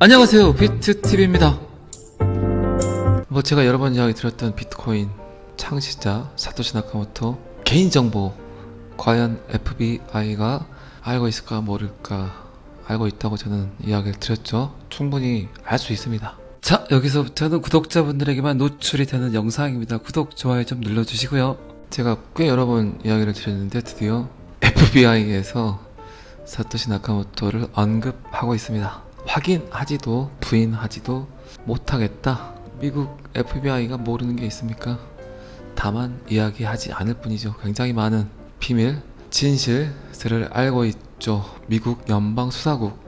안녕하세요, 비트TV입니다. 제가 여러 번 이야기 드렸던 비트코인 창시자 사토시 나카모토 개인정보, 과연 FBI가 알고 있을까 모를까? 알고 있다고 저는 이야기를 드렸죠. 충분히 알 수 있습니다. 자, 여기서부터는 구독자분들에게만 노출이 되는 영상입니다. 구독, 좋아요 좀 눌러주시고요. 제가 꽤 여러 번 이야기를 드렸는데 드디어 FBI에서 사토시 나카모토를 언급하고 있습니다. 확인하지도 부인하지도 못하겠다. 미국 FBI가 모르는 게 있습니까? 다만 이야기하지 않을 뿐이죠. 굉장히 많은 비밀, 진실들을 알고 있죠. 미국 연방수사국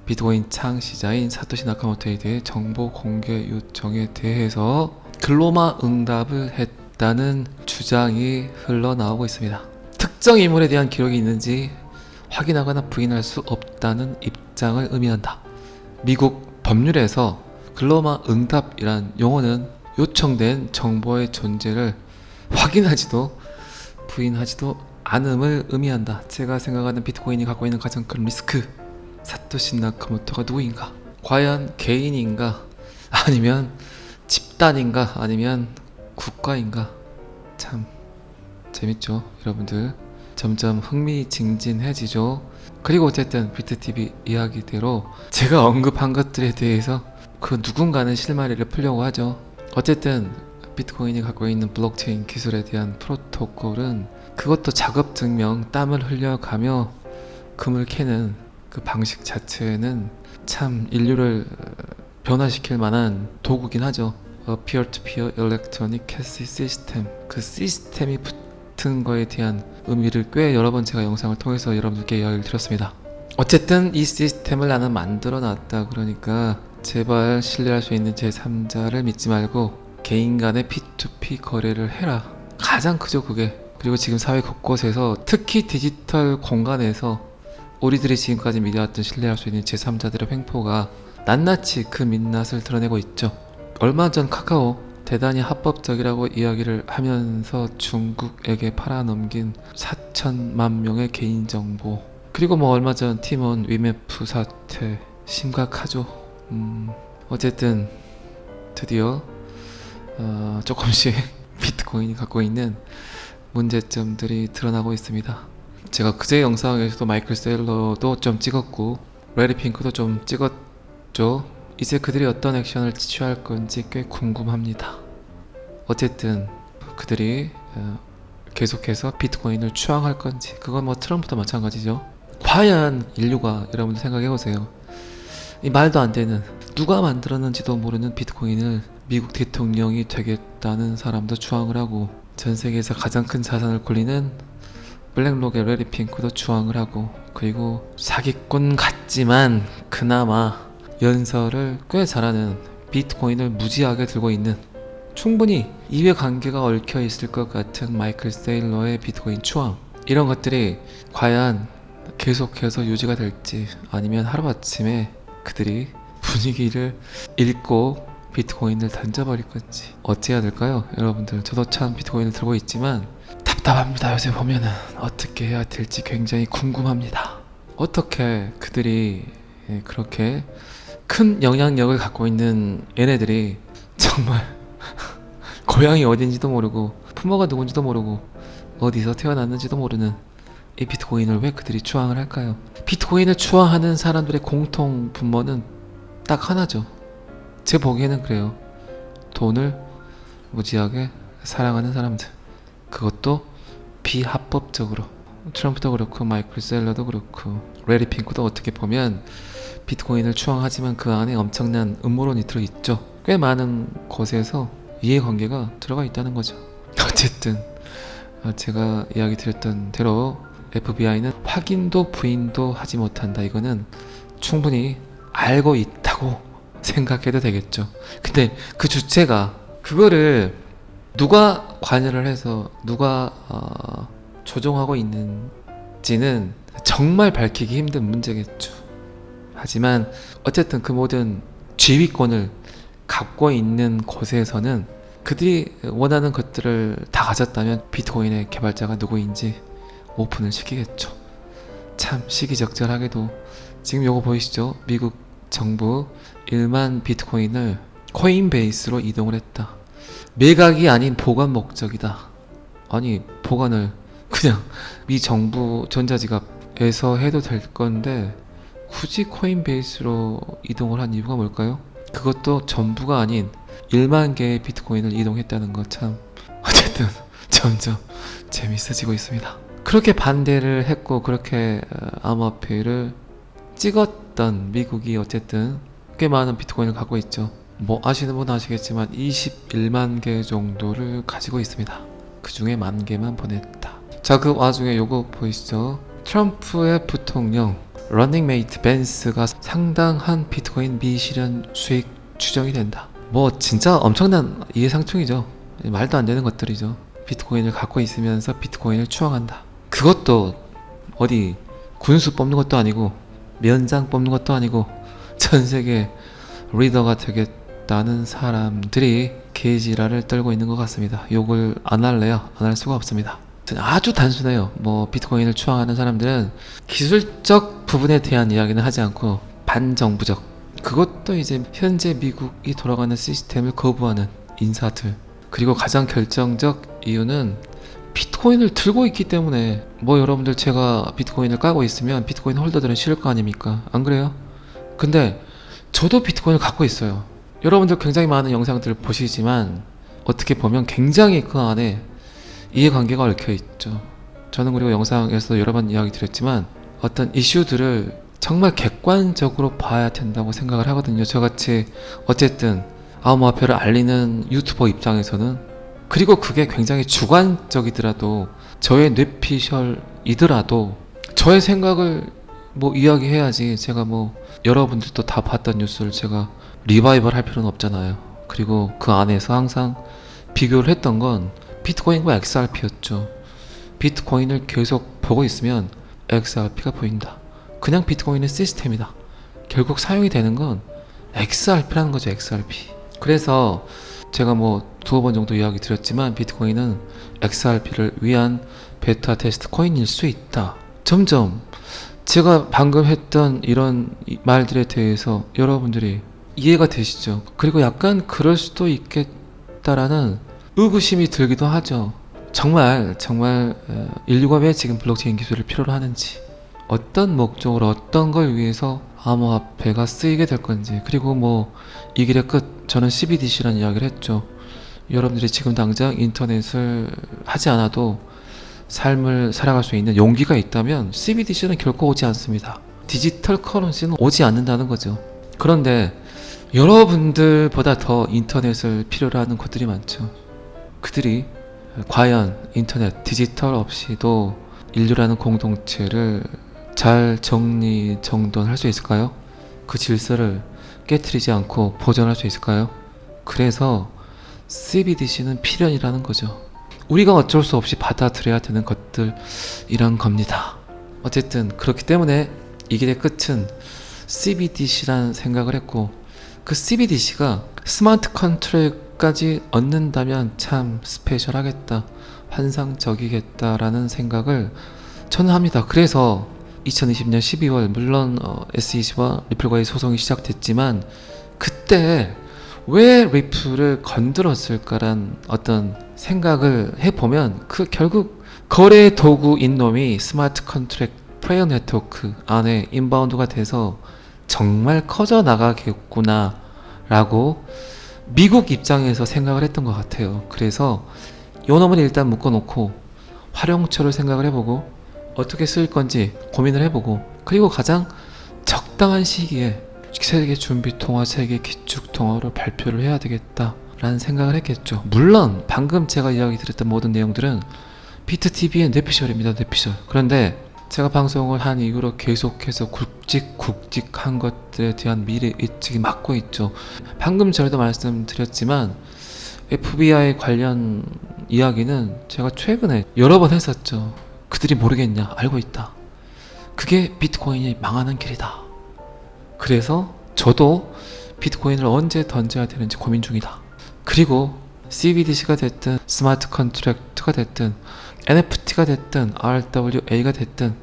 비트코인 창시자인 사토시 나카모토에 대해 정보 공개 요청에 대해서 글로마 응답을 했다는 주장이 흘러나오고 있습니다. 특정 인물에 대한 기록이 있는지 확인하거나 부인할 수 없다는 입장을 의미한다. 미국 법률에서 글로마 응답이란 용어는 요청된 정보의 존재를 확인하지도 부인하지도 않음을 의미한다. 제가 생각하는 비트코인이 갖고 있는 가장 큰 리스크, 사토시 나카모토가 누구인가? 과연 개인인가? 아니면 집단인가? 아니면 국가인가? 참 재밌죠, 여러분들. 점점 흥미진진해지죠. 그리고 어쨌든 비트TV 이야기대로 제가 언급한 것들에 대해서 그 누군가는 실마리를 풀려고 하죠. 어쨌든 비트코인이 갖고 있는 블록체인 기술에 대한 프로토콜은 그것도 작업 증명, 땀을 흘려가며 금을 캐는 그 방식 자체는 참 인류를 변화시킬 만한 도구긴 하죠. Peer-to-peer Electronic Cash System, 그 시스템이 붙은 거에 대한 의미를 꽤 여러 번 제가 영상을 통해서 여러분들께 이야기를 드렸습니다. 어쨌든 이 시스템을 나는 만들어 놨다. 그러니까 제발 신뢰할 수 있는 제3자를 믿지 말고 개인 간의 P2P 거래를 해라. 가장 크죠, 그게. 그리고 지금 사회 곳곳에서 특히 디지털 공간에서 우리들이 지금까지 믿어왔던 신뢰할 수 있는 제3자들의 횡포가 낱낱이 그 민낯을 드러내고 있죠. 얼마 전 카카오 대단히 합법적이라고 이야기를 하면서 중국에게 팔아넘긴 4천만 명의 개인정보, 그리고 얼마 전 팀원 위메프 사태 심각하죠. 어쨌든 드디어 조금씩 비트코인이 갖고 있는 문제점들이 드러나고 있습니다. 제가 그제 영상에서도 마이클 세일러도 좀 찍었고 레리 핑크도 좀 찍었죠. 이제 그들이 어떤 액션을 취할 건지 꽤 궁금합니다. 어쨌든 그들이 계속해서 비트코인을 추앙할 건지, 그건 트럼프도 마찬가지죠. 과연 인류가, 여러분들 생각해보세요, 이 말도 안 되는, 누가 만들었는지도 모르는 비트코인을 미국 대통령이 되겠다는 사람도 추앙을 하고, 전 세계에서 가장 큰 자산을 굴리는 블랙록의 레리 핑크도 추앙을 하고, 그리고 사기꾼 같지만 그나마 연설을 꽤 잘하는, 비트코인을 무지하게 들고 있는, 충분히 이해관계가 얽혀 있을 것 같은 마이클 세일러의 비트코인 추앙, 이런 것들이 과연 계속해서 유지가 될지, 아니면 하루아침에 그들이 분위기를 읽고 비트코인을 던져버릴 건지 어찌해야 될까요, 여러분들? 저도 참 비트코인을 들고 있지만 답답합니다. 요새 보면은 어떻게 해야 될지 굉장히 궁금합니다. 어떻게 그들이 그렇게 큰 영향력을 갖고 있는 얘네들이 정말 고향이 어딘지도 모르고 부모가 누군지도 모르고 어디서 태어났는지도 모르는 이 비트코인을 왜 그들이 추앙을 할까요? 비트코인을 추앙하는 사람들의 공통 분모는 딱 하나죠. 제 보기에는 그래요. 돈을 무지하게 사랑하는 사람들. 그것도 비합법적으로. 트럼프도 그렇고 마이클 셀러도 그렇고 레리 핑크도 어떻게 보면 비트코인을 추앙하지만 그 안에 엄청난 음모론이 들어있죠. 꽤 많은 곳에서 이해관계가 들어가 있다는 거죠. 어쨌든 제가 이야기 드렸던 대로 FBI는 확인도 부인도 하지 못한다. 이거는 충분히 알고 있다고 생각해도 되겠죠. 근데 그 주체가, 그거를 누가 관여를 해서 누가 조종하고 있는지는 정말 밝히기 힘든 문제겠죠. 하지만 어쨌든 그 모든 지휘권을 갖고 있는 곳에서는 그들이 원하는 것들을 다 가졌다면 비트코인의 개발자가 누구인지 오픈을 시키겠죠. 참 시기적절하게도 지금 요거 보이시죠? 미국 정부 1만 비트코인을 코인베이스로 이동을 했다. 매각이 아닌 보관 목적이다. 아니, 보관을 그냥 미 정부 전자지갑에서 해도 될 건데 굳이 코인베이스로 이동을 한 이유가 뭘까요? 그것도 전부가 아닌 1만 개의 비트코인을 이동했다는 것, 참 어쨌든 점점 재밌어지고 있습니다. 그렇게 반대를 했고 그렇게 암호화폐를 찍었던 미국이 어쨌든 꽤 많은 비트코인을 갖고 있죠. 뭐 아시는 분은 아시겠지만 21만 개 정도를 가지고 있습니다. 그 중에 10,000개만 보냈다. 자, 그 와중에 요거 보이시죠? 트럼프의 부통령 러닝메이트 벤스가 상당한 비트코인 미실현 수익 추정이 된다. 뭐 진짜 엄청난 이해상충이죠. 말도 안 되는 것들이죠. 비트코인을 갖고 있으면서 비트코인을 추앙한다. 그것도 어디 군수 뽑는 것도 아니고 면장 뽑는 것도 아니고 전 세계 리더가 되겠다는 사람들이 개지랄을 떨고 있는 것 같습니다. 욕을 안 할래요? 안 할 수가 없습니다. 아주 단순해요. 뭐 비트코인을 추앙하는 사람들은 기술적 부분에 대한 이야기는 하지 않고 반정부적, 그것도 이제 현재 미국이 돌아가는 시스템을 거부하는 인사들, 그리고 가장 결정적 이유는 비트코인을 들고 있기 때문에. 뭐 여러분들 제가 비트코인을 까고 있으면 비트코인 홀더들은 싫을 거 아닙니까? 안 그래요? 근데 저도 비트코인을 갖고 있어요. 여러분들 굉장히 많은 영상들을 보시지만 어떻게 보면 굉장히 그 안에 이해관계가 얽혀 있죠. 저는 그리고 영상에서 여러 번 이야기 드렸지만 어떤 이슈들을 정말 객관적으로 봐야 된다고 생각을 하거든요. 저같이 어쨌든 암호화폐를 알리는 유튜버 입장에서는. 그리고 그게 굉장히 주관적이더라도, 저의 뇌피셜이더라도 저의 생각을 뭐 이야기해야지. 제가 뭐 여러분들도 다 봤던 뉴스를 제가 리바이벌 할 필요는 없잖아요. 그리고 그 안에서 항상 비교를 했던 건 비트코인과 XRP였죠. 비트코인을 계속 보고 있으면 XRP가 보인다. 그냥 비트코인의 시스템이다. 결국 사용이 되는 건 XRP라는 거죠. XRP. 그래서 제가 뭐 두어 번 정도 이야기 드렸지만 비트코인은 XRP를 위한 베타 테스트 코인일 수 있다. 점점 제가 방금 했던 이런 말들에 대해서 여러분들이 이해가 되시죠? 그리고 약간 그럴 수도 있겠다라는 의구심이 들기도 하죠. 정말 인류가 왜 지금 블록체인 기술을 필요로 하는지, 어떤 목적으로 어떤 걸 위해서 암호화폐가 쓰이게 될 건지, 그리고 뭐 이 길의 끝, 저는 CBDC라는 이야기를 했죠. 여러분들이 지금 당장 인터넷을 하지 않아도 삶을 살아갈 수 있는 용기가 있다면 CBDC는 결코 오지 않습니다. 디지털 커런시는 오지 않는다는 거죠. 그런데 여러분들보다 더 인터넷을 필요로 하는 것들이 많죠. 그들이 과연 인터넷, 디지털 없이도 인류라는 공동체를 잘 정리정돈할 수 있을까요? 그 질서를 깨트리지 않고 보존할 수 있을까요? 그래서 CBDC는 필연이라는 거죠. 우리가 어쩔 수 없이 받아들여야 되는 것들이란 겁니다. 어쨌든 그렇기 때문에 이 길의 끝은 CBDC라는 생각을 했고, 그 CBDC가 스마트 컨트롤까지 얻는다면 참 스페셜하겠다, 환상적이겠다라는 생각을 저는 합니다. 그래서 2020년 12월 물론 SEC와 리플과의 소송이 시작됐지만 그때 왜 리플을 건드렸을까란 어떤 생각을 해보면 그 결국 거래 도구인 놈이 스마트 컨트랙트 프레어 네트워크 안에 인바운드가 돼서 정말 커져 나가겠구나 라고 미국 입장에서 생각을 했던 것 같아요. 그래서 요 놈은 일단 묶어놓고 활용처를 생각을 해보고 어떻게 쓸 건지 고민을 해보고, 그리고 가장 적당한 시기에 세계 준비통화, 세계 기축통화로 발표를 해야 되겠다라는 생각을 했겠죠. 물론 방금 제가 이야기 드렸던 모든 내용들은 비트TV의 뇌피셜입니다. 뇌피셜. 그런데 제가 방송을 한 이후로 계속해서 굵직굵직한 것들에 대한 미래 예측이 맞고 있죠. 방금 전에도 말씀드렸지만 FBI 관련 이야기는 제가 최근에 여러 번 했었죠. 그들이 모르겠냐? 알고 있다. 그게 비트코인이 망하는 길이다. 그래서 저도 비트코인을 언제 던져야 되는지 고민 중이다. 그리고 CBDC가 됐든 스마트 컨트랙트가 됐든 NFT가 됐든 RWA가 됐든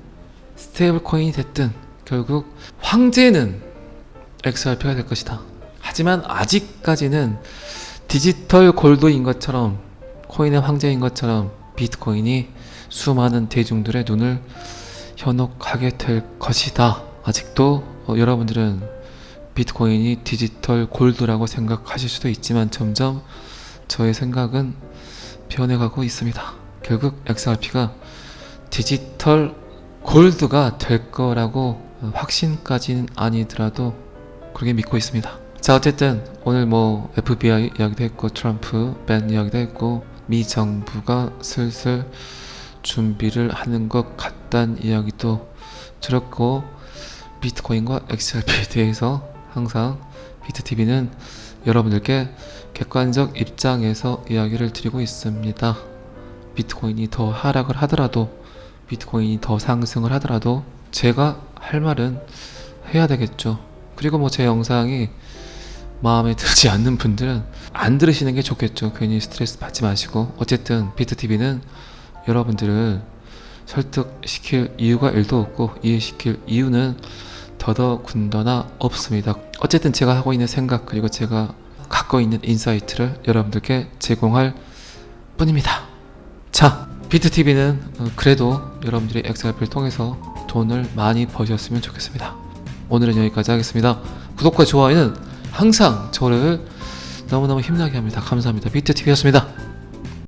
스테이블 코인이 됐든 결국 황제는 XRP가 될 것이다. 하지만 아직까지는 디지털 골드인 것처럼, 코인의 황제인 것처럼 비트코인이 수많은 대중들의 눈을 현혹하게 될 것이다. 아직도 여러분들은 비트코인이 디지털 골드라고 생각하실 수도 있지만 점점 저의 생각은 변해가고 있습니다. 결국 XRP가 디지털 골드가 될 거라고 확신까지는 아니더라도 그렇게 믿고 있습니다. 자, 어쨌든 오늘 뭐 FBI 이야기도 했고 트럼프 밴 이야기도 했고 미 정부가 슬슬 준비를 하는 것 같다는 이야기도 들었고, 비트코인과 XRP에 대해서 항상 비트TV는 여러분들께 객관적 입장에서 이야기를 드리고 있습니다. 비트코인이 더 하락을 하더라도, 비트코인이 더 상승을 하더라도 제가 할 말은 해야 되겠죠. 그리고 뭐 제 영상이 마음에 들지 않는 분들은 안 들으시는 게 좋겠죠. 괜히 스트레스 받지 마시고. 어쨌든 비트TV는 여러분들을 설득시킬 이유가 1도 없고 이해시킬 이유는 더더군다나 없습니다. 어쨌든 제가 하고 있는 생각, 그리고 제가 갖고 있는 인사이트를 여러분들께 제공할 뿐입니다. 자, 비트TV는 그래도 여러분들이 XRP를 통해서 돈을 많이 버셨으면 좋겠습니다. 오늘은 여기까지 하겠습니다. 구독과 좋아요는 항상 저를 너무너무 힘나게 합니다. 감사합니다. 비트TV였습니다.